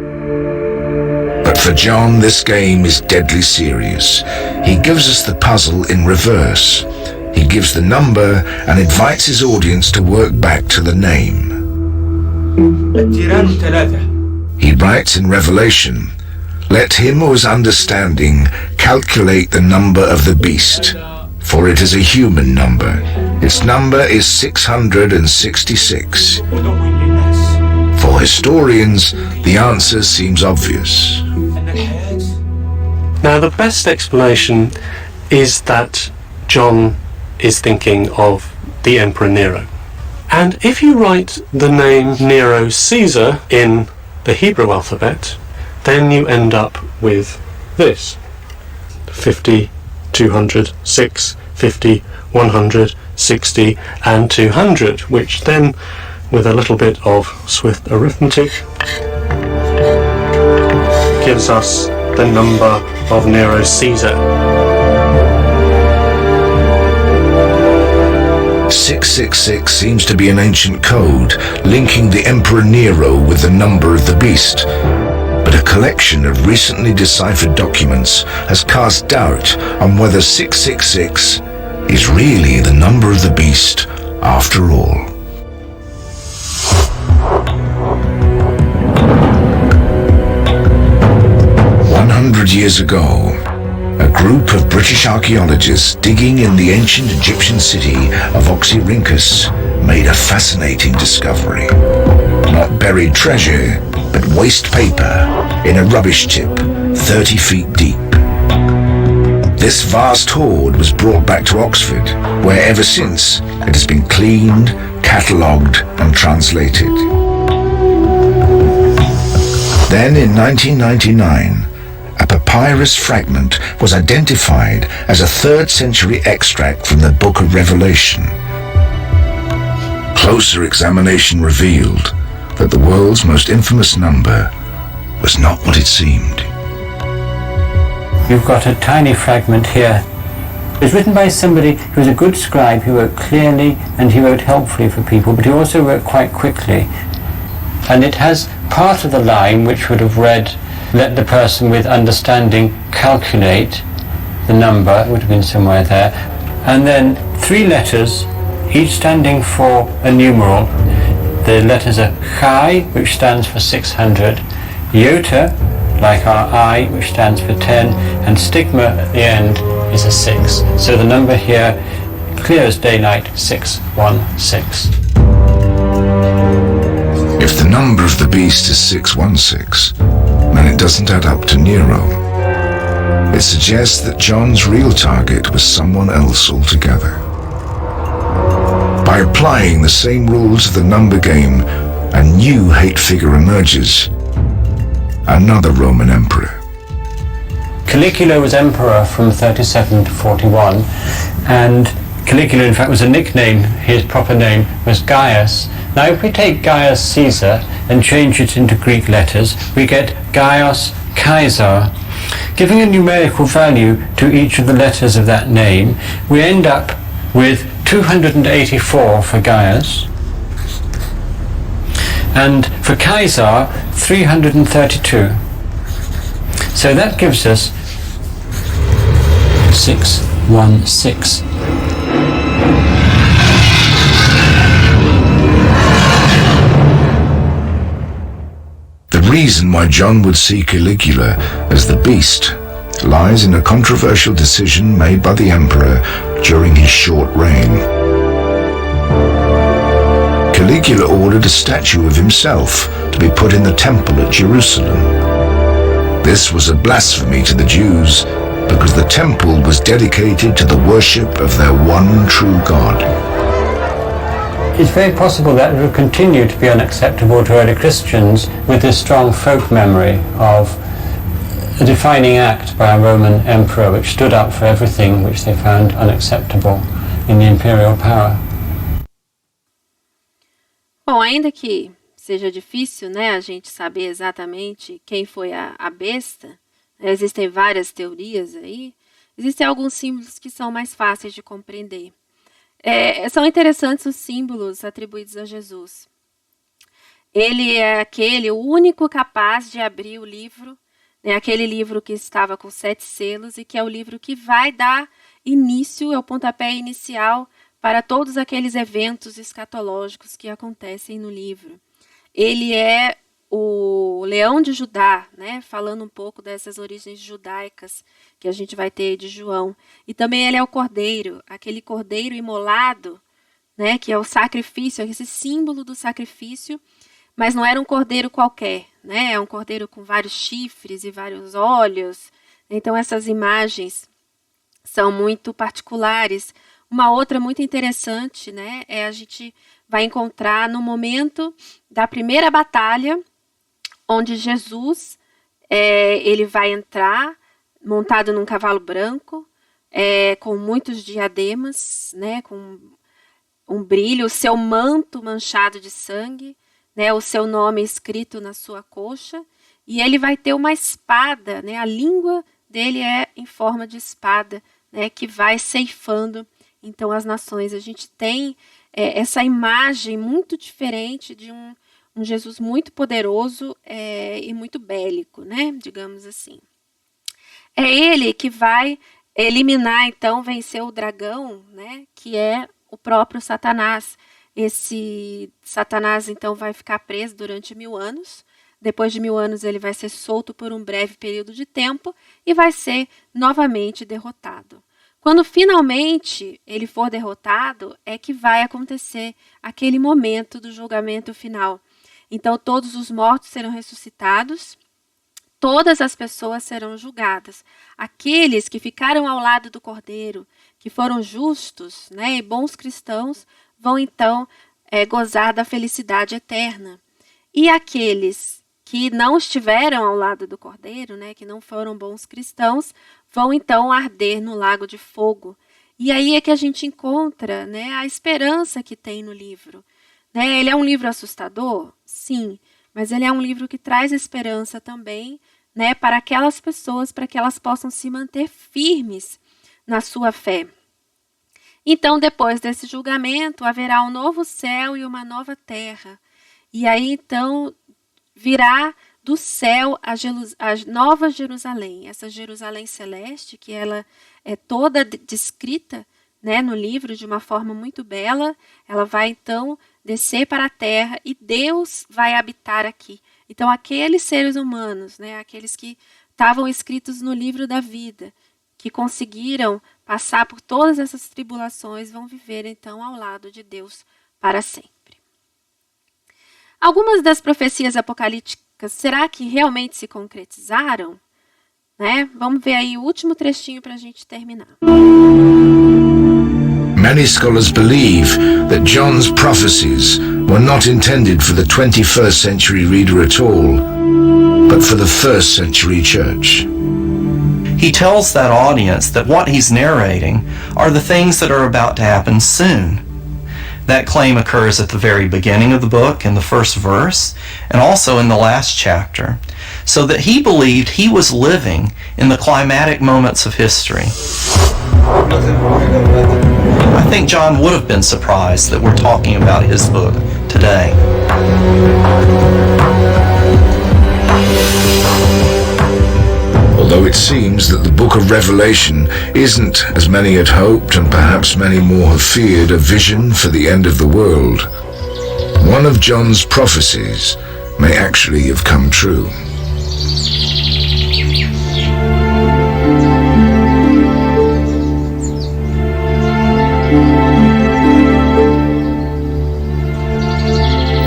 Speaker 2: But for John, this game is deadly serious. He gives us the puzzle in reverse. He gives the number and invites his audience to work back to the name. He writes in Revelation, "Let him who is understanding calculate the number of the beast, for it is a human number. Its number is 666. For historians, the answer seems obvious.
Speaker 7: Now, the best explanation is that John is thinking of the Emperor Nero. And if you write the name Nero Caesar in the Hebrew alphabet, then you end up with this: 50, 200, 6, 50, 100, 60, and 200, which then, with a little bit of swift arithmetic, gives us the number of Nero Caesar.
Speaker 2: 666 seems to be an ancient code linking the Emperor Nero with the number of the beast. But a collection of recently deciphered documents has cast doubt on whether 666 is really the number of the beast after all. Years ago, a group of British archaeologists digging in the ancient Egyptian city of Oxyrhynchus made a fascinating discovery. Not buried treasure, but waste paper in a rubbish tip 30 feet deep. This vast hoard was brought back to Oxford, where ever since it has been cleaned, catalogued and translated. Then in 1999, a papyrus fragment was identified as a 3rd century extract from the Book of Revelation. Closer examination revealed that the world's most infamous number was not what it seemed.
Speaker 9: You've got a tiny fragment here. It was written by somebody who was a good scribe, who wrote clearly and he wrote helpfully for people, but he also wrote quite quickly. And it has part of the line which would have read, "Let the person with understanding calculate the number," it would have been somewhere there. And then 3 letters, each standing for a numeral. The letters are Chi, which stands for 600, Iota, like our I, which stands for 10, and stigma at the end is a 6. So the number here, clear as daylight, 616.
Speaker 2: If the number of the beast is 616, then it doesn't add up to Nero. It suggests that John's real target was someone else altogether. By applying the same rules of the number game, a new hate figure emerges. Another Roman emperor.
Speaker 9: Caligula was emperor from 37 to 41, and Caligula, in fact, was a nickname. His proper name was Gaius. Now, if we take Gaius Caesar and change it into Greek letters, we get Gaius Caesar. Giving a numerical value to each of the letters of that name, we end up with 284 for Gaius, and for Caesar, 332. So that gives us 616.
Speaker 2: The reason why John would see Caligula as the beast lies in a controversial decision made by the emperor during his short reign. Caligula ordered a statue of himself to be put in the temple at Jerusalem. This was a blasphemy to the Jews because the temple was dedicated to the worship of their one true God.
Speaker 9: It's very possible that it will continue to be unacceptable to early Christians with this strong folk memory of a defining act by a Roman emperor which stood up for everything which they found unacceptable in the imperial power.
Speaker 1: Bom, ainda que seja difícil, né, a gente saber exatamente quem foi a besta, existem várias teorias aí, existem alguns símbolos que são mais fáceis de compreender. São interessantes os símbolos atribuídos a Jesus. Ele é o único capaz de abrir o livro, né, aquele livro que estava com 7 selos e que é o livro que vai dar início, é o pontapé inicial para todos aqueles eventos escatológicos que acontecem no livro. Ele é o leão de Judá, né, falando um pouco dessas origens judaicas que a gente vai ter de João. E também ele é o cordeiro, aquele cordeiro imolado, né, que é o sacrifício, esse símbolo do sacrifício, mas não era um cordeiro qualquer, né, é um cordeiro com vários chifres e vários olhos. Então essas imagens são muito particulares. Uma outra muito interessante, né, a gente vai encontrar no momento da primeira batalha, onde Jesus ele vai entrar montado num cavalo branco, com muitos diademas, né, com um brilho, o seu manto manchado de sangue, né, o seu nome escrito na sua coxa, e ele vai ter uma espada, né, a língua dele é em forma de espada, né, que vai ceifando então as nações. A gente tem essa imagem muito diferente de um Jesus muito poderoso e muito bélico, né? Digamos assim. É ele que vai eliminar, então, vencer o dragão, né? Que é o próprio Satanás. Esse Satanás, então, vai ficar preso durante 1000 anos. Depois de 1000 anos, ele vai ser solto por um breve período de tempo e vai ser novamente derrotado. Quando finalmente ele for derrotado, é que vai acontecer aquele momento do julgamento final. Então, todos os mortos serão ressuscitados, todas as pessoas serão julgadas. Aqueles que ficaram ao lado do Cordeiro, que foram justos, né, e bons cristãos, vão então gozar da felicidade eterna. E aqueles que não estiveram ao lado do Cordeiro, né, que não foram bons cristãos, vão então arder no lago de fogo. E aí é que a gente encontra, né, a esperança que tem no livro. Ele é um livro assustador? Sim, mas ele é um livro que traz esperança também, né, para aquelas pessoas, para que elas possam se manter firmes na sua fé. Então, depois desse julgamento, haverá um novo céu e uma nova terra. E aí, então, virá do céu a nova Jerusalém, essa Jerusalém celeste, que ela é toda descrita, né, no livro de uma forma muito bela. Ela vai, então, descer para a terra e Deus vai habitar aqui. Então, aqueles seres humanos, né, aqueles que estavam escritos no livro da vida, que conseguiram passar por todas essas tribulações, vão viver, então, ao lado de Deus para sempre. Algumas das profecias apocalípticas, será que realmente se concretizaram? Né? Vamos ver aí o último trechinho para a gente terminar.
Speaker 2: Many scholars believe that John's prophecies were not intended for the 21st century reader at all, but for the 1st century church.
Speaker 3: he tells that audience that what he's narrating are the things that are about to happen soon. That claim occurs at the very beginning of the book, in the first verse, and also in the last chapter, so that he believed he was living in the climatic moments of history. I think John would have been surprised that we're talking about his book today.
Speaker 2: Although it seems that the book of Revelation isn't, as many had hoped and perhaps many more have feared, a vision for the end of the world, one of John's prophecies may actually have come true.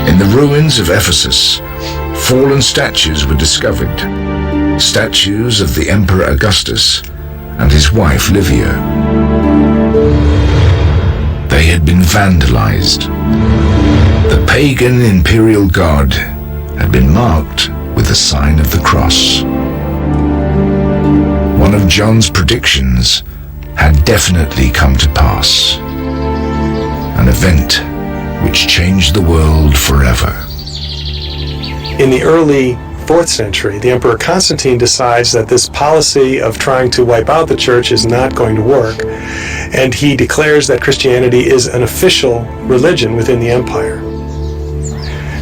Speaker 2: In the ruins of Ephesus, fallen statues were discovered. Statues of the Emperor Augustus and his wife Livia. They had been vandalized. The pagan imperial god had been marked with the sign of the cross. One of John's predictions had definitely come to pass. An event which changed the world forever.
Speaker 6: In the early 4th century, the Emperor Constantine decides that this policy of trying to wipe out the church is not going to work, and he declares that Christianity is an official religion within the empire.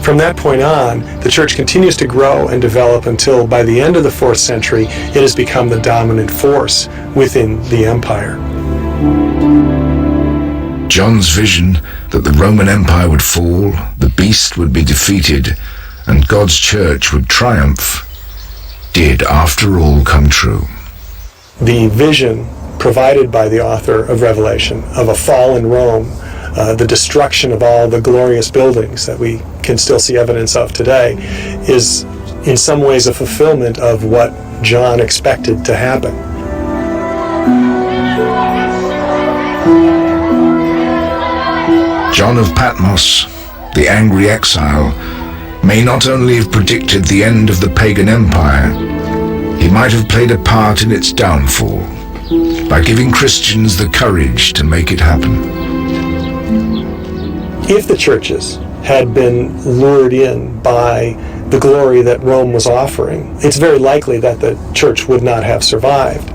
Speaker 6: From that point on, the church continues to grow and develop until by the end of the 4th century, it has become the dominant force within the empire.
Speaker 2: John's vision that the Roman Empire would fall, the beast would be defeated, and God's church would triumph, did after all come true.
Speaker 6: The vision provided by the author of Revelation of a fallen Rome, the destruction of all the glorious buildings that we can still see evidence of today, is in some ways a fulfillment of what John expected to happen.
Speaker 2: John of Patmos, the angry exile, may not only have predicted the end of the pagan empire, he might have played a part in its downfall by giving Christians the courage to make it happen.
Speaker 6: If the churches had been lured in by the glory that Rome was offering, it's very likely that the church would not have survived.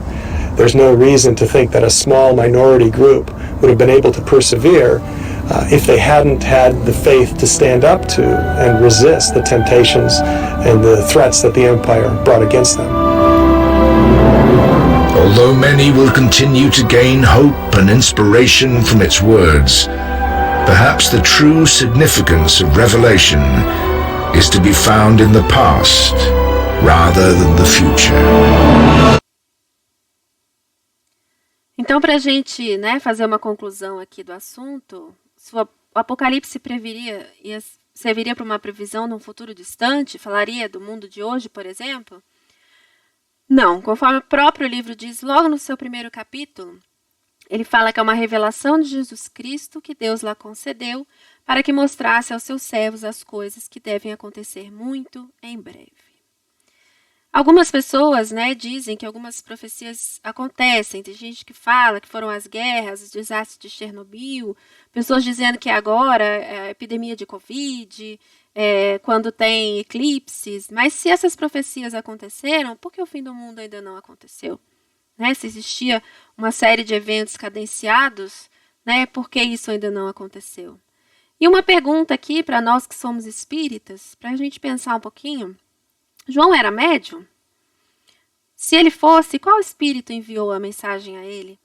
Speaker 6: There's no reason to think that a small minority group would have been able to persevere if they hadn't had the faith to stand up to and resist the temptations and the threats that the empire brought against them.
Speaker 2: Although many will continue to gain hope and inspiration from its words, perhaps the true significance of Revelation is to be found in the past rather than the future.
Speaker 1: Então, para a gente, fazer uma conclusão aqui do assunto, se o Apocalipse serviria para uma previsão de um futuro distante, falaria do mundo de hoje, por exemplo? Não, conforme o próprio livro diz, logo no seu primeiro capítulo, ele fala que é uma revelação de Jesus Cristo que Deus lá concedeu para que mostrasse aos seus servos as coisas que devem acontecer muito em breve. Algumas pessoas, dizem que algumas profecias acontecem. Tem gente que fala que foram as guerras, os desastres de Chernobyl, pessoas dizendo que agora é a epidemia de Covid, quando tem eclipses. Mas se essas profecias aconteceram, por que o fim do mundo ainda não aconteceu? Se existia uma série de eventos cadenciados, por que isso ainda não aconteceu? E uma pergunta aqui para nós que somos espíritas, para a gente pensar um pouquinho. João era médium? Se ele fosse, qual espírito enviou a mensagem a ele?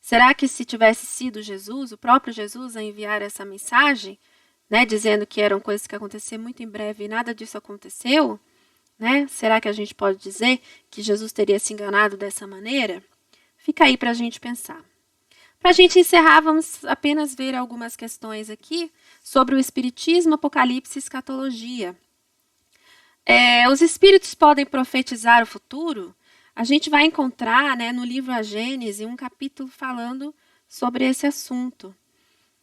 Speaker 1: Será que se tivesse sido Jesus, o próprio Jesus, a enviar essa mensagem, dizendo que eram coisas que iam acontecer muito em breve e nada disso aconteceu? Será que a gente pode dizer que Jesus teria se enganado dessa maneira? Fica aí para a gente pensar. Para a gente encerrar, vamos apenas ver algumas questões aqui sobre o Espiritismo, Apocalipse e Escatologia. Os espíritos podem profetizar o futuro? A gente vai encontrar no livro A Gênese um capítulo falando sobre esse assunto.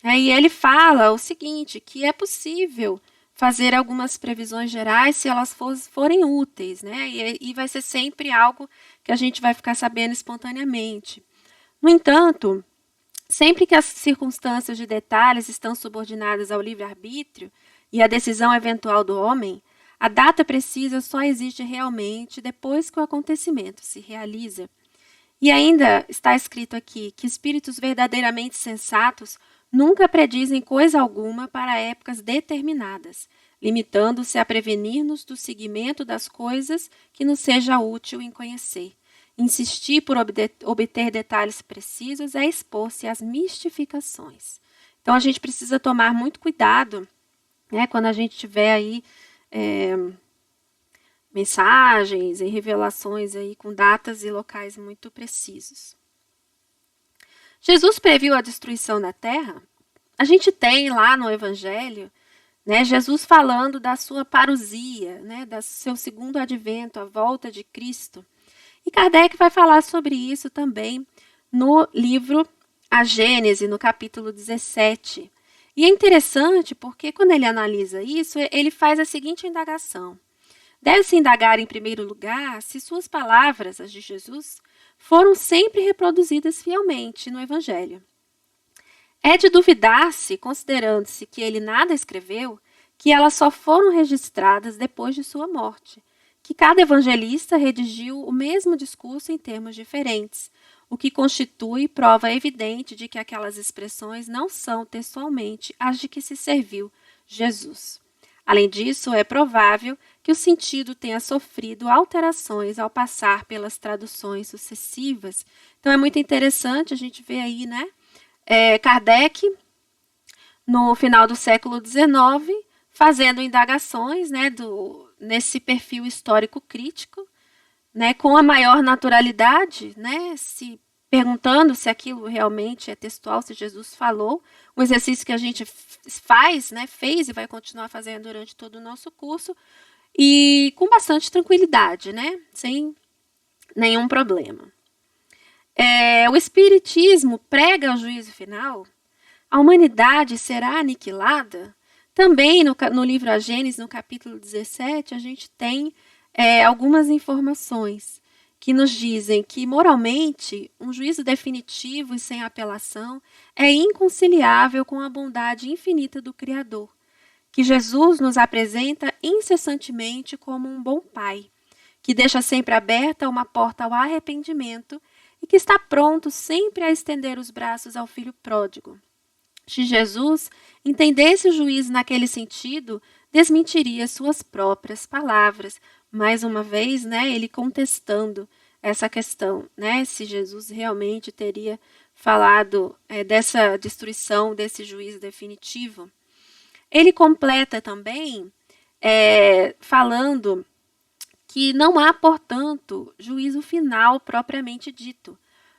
Speaker 1: E ele fala o seguinte, que é possível fazer algumas previsões gerais se elas forem úteis, né? E vai ser sempre algo que a gente vai ficar sabendo espontaneamente. No entanto, sempre que as circunstâncias de detalhes estão subordinadas ao livre-arbítrio e à decisão eventual do homem, a data precisa só existe realmente depois que o acontecimento se realiza. E ainda está escrito aqui que espíritos verdadeiramente sensatos nunca predizem coisa alguma para épocas determinadas, limitando-se a prevenir-nos do seguimento das coisas que nos seja útil em conhecer. Insistir por obter detalhes precisos é expor-se às mistificações. Então, a gente precisa tomar muito cuidado, né, quando a gente tiver aí mensagens e revelações aí com datas e locais muito precisos. Jesus previu a destruição da terra. A gente tem lá no Evangelho, né, Jesus falando da sua parousia, né, do seu segundo advento, a volta de Cristo. E Kardec vai falar sobre isso também no livro A Gênese, no capítulo 17. E é interessante porque quando ele analisa isso, ele faz a seguinte indagação. Deve-se indagar, em primeiro lugar, se suas palavras, as de Jesus, foram sempre reproduzidas fielmente no Evangelho. É de duvidar-se, considerando-se que ele nada escreveu, que elas só foram registradas depois de sua morte, que cada evangelista redigiu o mesmo discurso em termos diferentes, o que constitui prova evidente de que aquelas expressões não são textualmente as de que se serviu Jesus. Além disso, é provável que o sentido tenha sofrido alterações ao passar pelas traduções sucessivas. Então, é muito interessante a gente ver aí, né, Kardec, no final do século XIX, fazendo indagações, né, nesse perfil histórico crítico, né, com a maior naturalidade, né, se perguntando se aquilo realmente é textual, se Jesus falou, um exercício que a gente faz, né, fez e vai continuar fazendo durante todo o nosso curso, e com bastante tranquilidade, né, sem nenhum problema. O Espiritismo prega o juízo final, a humanidade será aniquilada. Também no livro A Gênese, no capítulo 17, a gente tem algumas informações que nos dizem que, moralmente, um juízo definitivo e sem apelação é inconciliável com a bondade infinita do Criador, que Jesus nos apresenta incessantemente como um bom pai, que deixa sempre aberta uma porta ao arrependimento e que está pronto sempre a estender os braços ao filho pródigo. Se Jesus entendesse o juízo naquele sentido, desmentiria suas próprias palavras. Mais uma vez, né, ele contestando essa questão, né, se Jesus realmente teria falado dessa destruição, desse juízo definitivo. Ele completa também falando que não há, portanto, juízo final propriamente dito,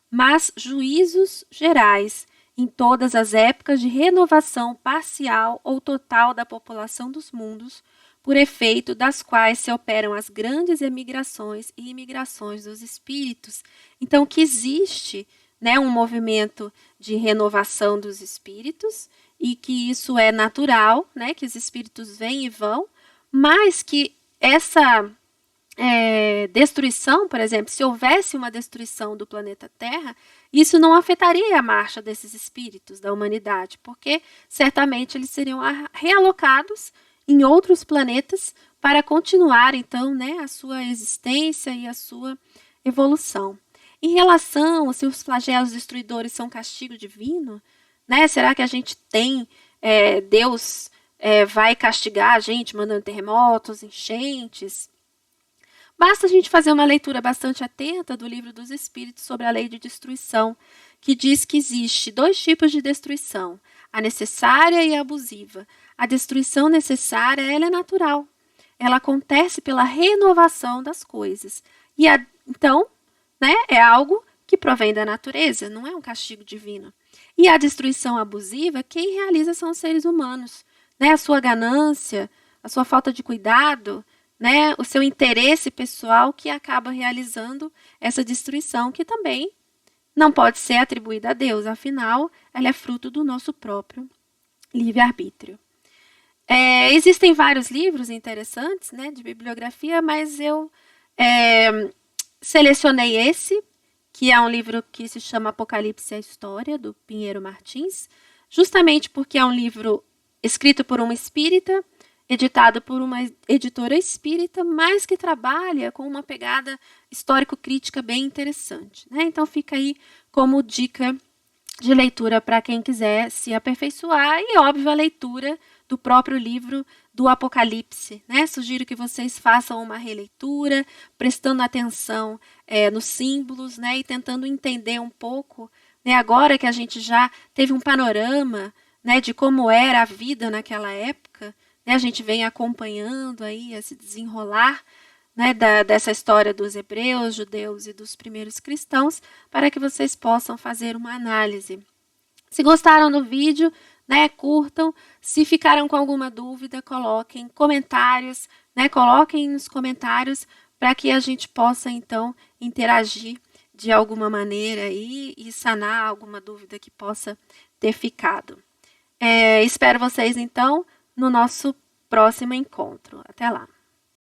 Speaker 1: mas juízos gerais em todas as épocas de renovação parcial ou total da população dos mundos, por efeito das quais se operam as grandes emigrações e imigrações dos espíritos. Então, que existe, né, um movimento de renovação dos espíritos e que isso é natural, né, que os espíritos vêm e vão, mas que essa destruição, por exemplo, se houvesse uma destruição do planeta Terra, isso não afetaria a marcha desses espíritos da humanidade, porque certamente eles seriam realocados em outros planetas para continuar, então, né, a sua existência e a sua evolução. Em relação a se os flagelos destruidores são castigo divino, né, será que a gente tem, Deus vai castigar a gente mandando terremotos, enchentes? Basta a gente fazer uma leitura bastante atenta do Livro dos Espíritos sobre a lei de destruição, que diz que existe 2 tipos de destruição, a necessária e a abusiva. A destruição necessária, ela é natural. Ela acontece pela renovação das coisas. E então, né, é algo que provém da natureza, não é um castigo divino. E a destruição abusiva, quem realiza são os seres humanos, né? A sua ganância, a sua falta de cuidado, né, o seu interesse pessoal que acaba realizando essa destruição, que também não pode ser atribuída a Deus, afinal, ela é fruto do nosso próprio livre-arbítrio. Existem vários livros interessantes, né, de bibliografia, mas eu selecionei esse, que é um livro que se chama Apocalipse e a História, do Pinheiro Martins, justamente porque é um livro escrito por um espírita, editado por uma editora espírita, mas que trabalha com uma pegada histórico-crítica bem interessante, né? Então fica aí como dica de leitura para quem quiser se aperfeiçoar e, óbvio, a leitura do próprio livro do Apocalipse, né? Sugiro que vocês façam uma releitura, prestando atenção nos símbolos, né? E tentando entender um pouco, né? Agora que a gente já teve um panorama, né, de como era a vida naquela época, né? A gente vem acompanhando aí esse desenrolar, né, dessa história dos hebreus, judeus e dos primeiros cristãos, para que vocês possam fazer uma análise. Se gostaram do vídeo, né, curtam. Se ficaram com alguma dúvida, coloquem comentários, né, coloquem nos comentários para que a gente possa, então, interagir de alguma maneira aí e sanar alguma dúvida que possa ter ficado. Espero vocês, então, no nosso próximo encontro. Até lá!